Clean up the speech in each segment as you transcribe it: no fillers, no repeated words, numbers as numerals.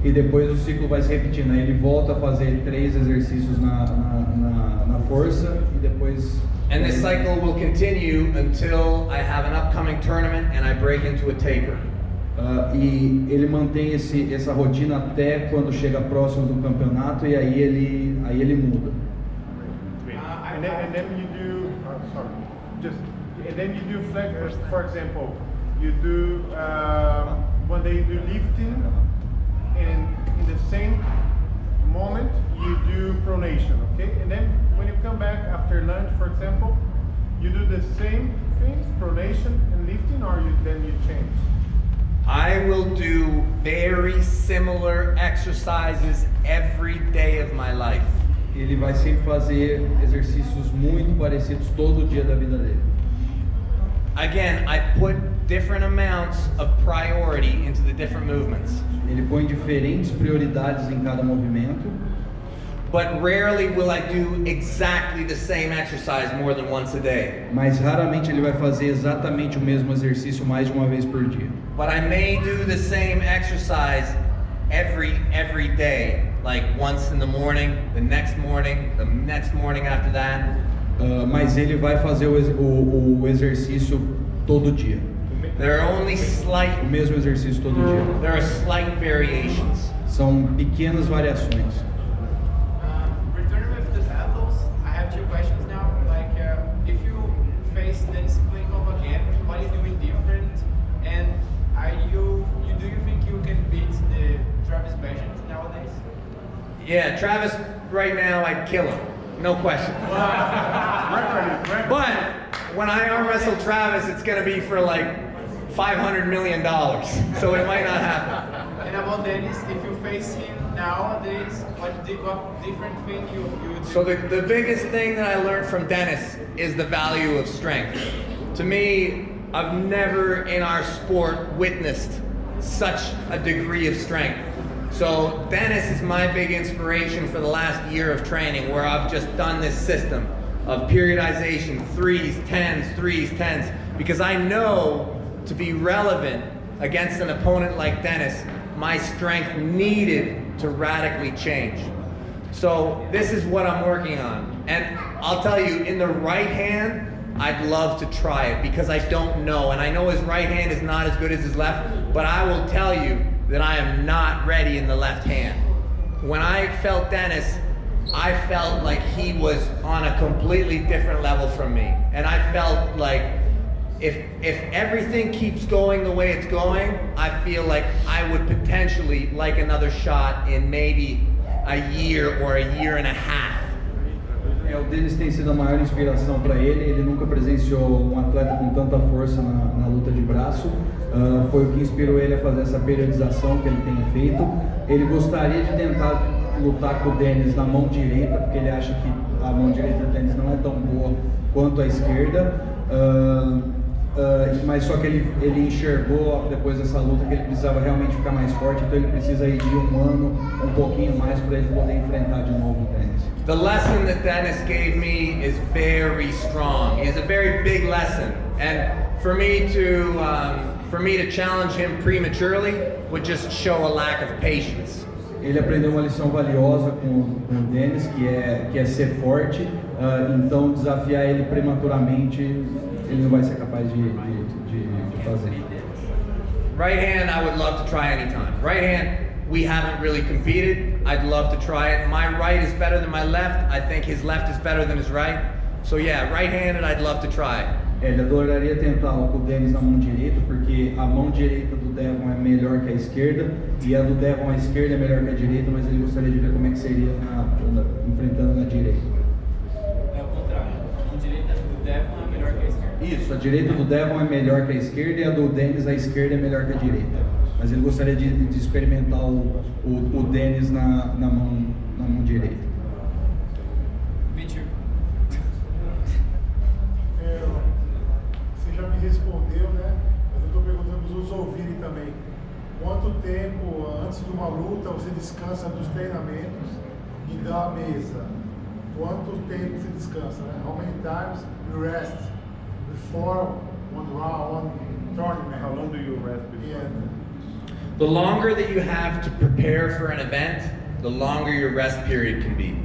e depois o ciclo vai se repetindo. Aí ele volta a fazer 3 exercícios na força e depois... And this cycle will continue until I have an upcoming tournament and I break into a taper. E ele mantém essa rotina até quando chega próximo do campeonato e aí ele muda. And then you do, and then you do flex. For example, you do one day you do lifting, and in the same moment you do pronation. Okay, and then when you come back after lunch, for example, you do the same things, pronation and lifting, or then you change. I will do very similar exercises every day of my life. Ele vai sempre fazer exercícios muito parecidos todo dia da vida dele. Again, I put different amounts of priority into the different movements. Ele põe diferentes prioridades em cada movimento. But rarely will I do exactly the same exercise more than once a day. Mas raramente ele vai fazer exatamente o mesmo exercício mais de uma vez por dia. But I may do the same exercise every day, like once in the morning, the next morning after that. Mas ele vai fazer o exercício todo dia. There are only slight. O mesmo exercício todo dia. There are slight variations. São pequenas variações. Returning with the battles, I have 2 questions now. Like, if you face Dennis Klinkov again, what are you doing different? And do you think you can beat the Travis Pageant nowadays? Yeah, Travis, right now I'd kill him, no question. But when I arm wrestle Travis, it's gonna be for like $500 million, so it might not happen. And about Dennis, if you face him nowadays, what different thing you do? So the biggest thing that I learned from Dennis is the value of strength. To me, I've never in our sport witnessed such a degree of strength. So Dennis is my big inspiration for the last year of training, where I've just done this system of periodization, 3s, 10s, 3s, 10s, because I know to be relevant against an opponent like Dennis, my strength needed to radically change. So this is what I'm working on. And I'll tell you, in the right hand, I'd love to try it because I don't know. And I know his right hand is not as good as his left, but I will tell you that I am not ready in the left hand. When I felt Dennis, I felt like he was on a completely different level from me. And I felt like if everything keeps going the way it's going, I feel like I would potentially like another shot in maybe a year or a year and a half. O Dennis tem sido a maior inspiração para ele. Ele nunca presenciou um atleta com tanta força na luta de braço. Foi o que inspirou ele a fazer essa periodização que ele tem feito. Ele gostaria de tentar lutar com o Dennis na mão direita, porque ele acha que a mão direita do Dennis não é tão boa quanto a esquerda. Mas só que ele enxergou depois dessa luta que ele precisava realmente ficar mais forte, então ele precisa ir de um ano, um pouquinho mais para ele poder enfrentar de novo o Dennis. The lesson that Dennis gave me is very strong. It's a very big lesson, and for me to challenge him prematurely would just show a lack of patience. Ele aprendeu uma lição valiosa com o Dennis, que é ser forte. Então desafiar ele prematuramente, ele não vai ser capaz de fazer. Right hand, I would love to try anytime. Right hand, we haven't really competed. I'd love to try it. My right is better than my left. I think his left is better than his right. So yeah, right-handed, I'd love to try it. Ele adoraria tentar com o Dennis na mão direita, porque a mão direita do Devon é melhor que a esquerda, e a do Devon, a esquerda é melhor que a direita, mas ele gostaria de ver como é que seria enfrentando na direita. É o contrário, a direita do Devon é melhor que a esquerda. Isso, a direita do Devon é melhor que a esquerda, e a do Dennis, a esquerda é melhor que a direita. Mas ele gostaria de experimentar o Dennis na mão direita. Você já me respondeu, né? Mas eu estou perguntando para os outros ouvirem também. Quanto tempo antes de uma luta você descansa dos treinamentos e da mesa? Quanto tempo você descansa, né? How many times you rest before one round, one tournament? How long do you rest before? Yeah. The longer that you have to prepare for an event, the longer your rest period can be.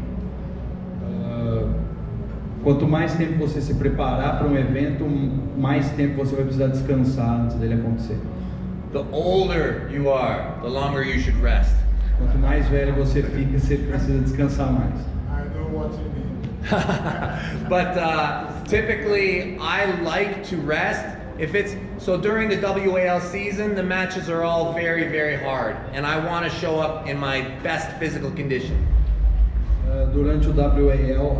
Quanto mais tempo você se preparar para um evento, mais tempo você vai precisar descansar antes dele acontecer. The older you are, the longer you should rest. Quanto mais velho você fica, você precisa descansar mais. I know what you mean. But typically, I like to rest. If it's so during the WAL season, the matches are all very, very hard, and I want to show up in my best physical condition. Durante o WAL,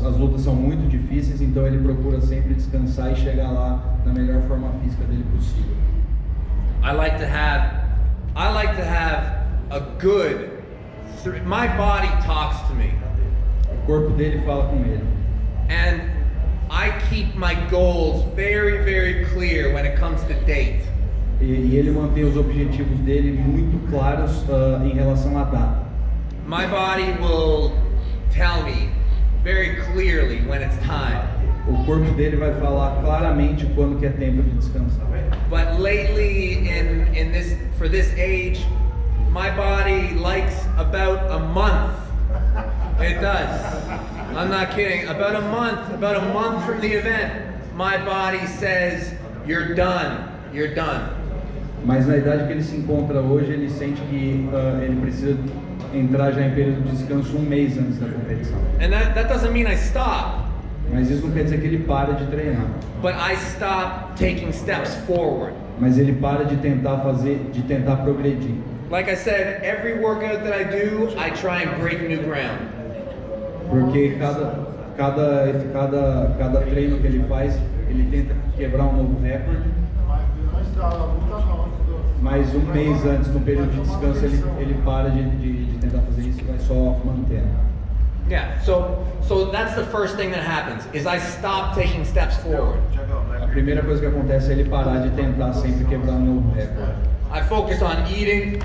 as lutas são muito difíceis, então ele procura sempre descansar e chegar lá na melhor forma física dele possível. I like to have a good. My body talks to me. O corpo dele fala com ele. And I keep my goals very, very clear when it comes to date. E ele mantém os objetivos dele muito claros em relação à data. My body will tell me very clearly when it's time. O corpo dele vai falar claramente quando que é tempo de descansar. But lately, for this age, my body likes about a month. It does. I'm not kidding. About a month from the event, my body says, "You're done. You're done." Mas na idade que ele se encontra hoje, ele sente que ele precisa entrar já em período de descanso um mês antes da competição. And that doesn't mean I stop. Mas isso não quer dizer que ele para de treinar. But I stop taking steps forward. Mas ele para de tentar progredir. Like I said, every workout that I do, I try and break new ground. Porque cada treino que ele faz, ele tenta quebrar um novo recorde. Mas um mês antes, no período de descanso, ele para de tentar fazer isso e vai só mantendo. Yeah, so that's the first thing that happens, is I stop taking steps forward. A primeira coisa que acontece é ele parar de tentar sempre quebrar um novo recorde. I focus on eating,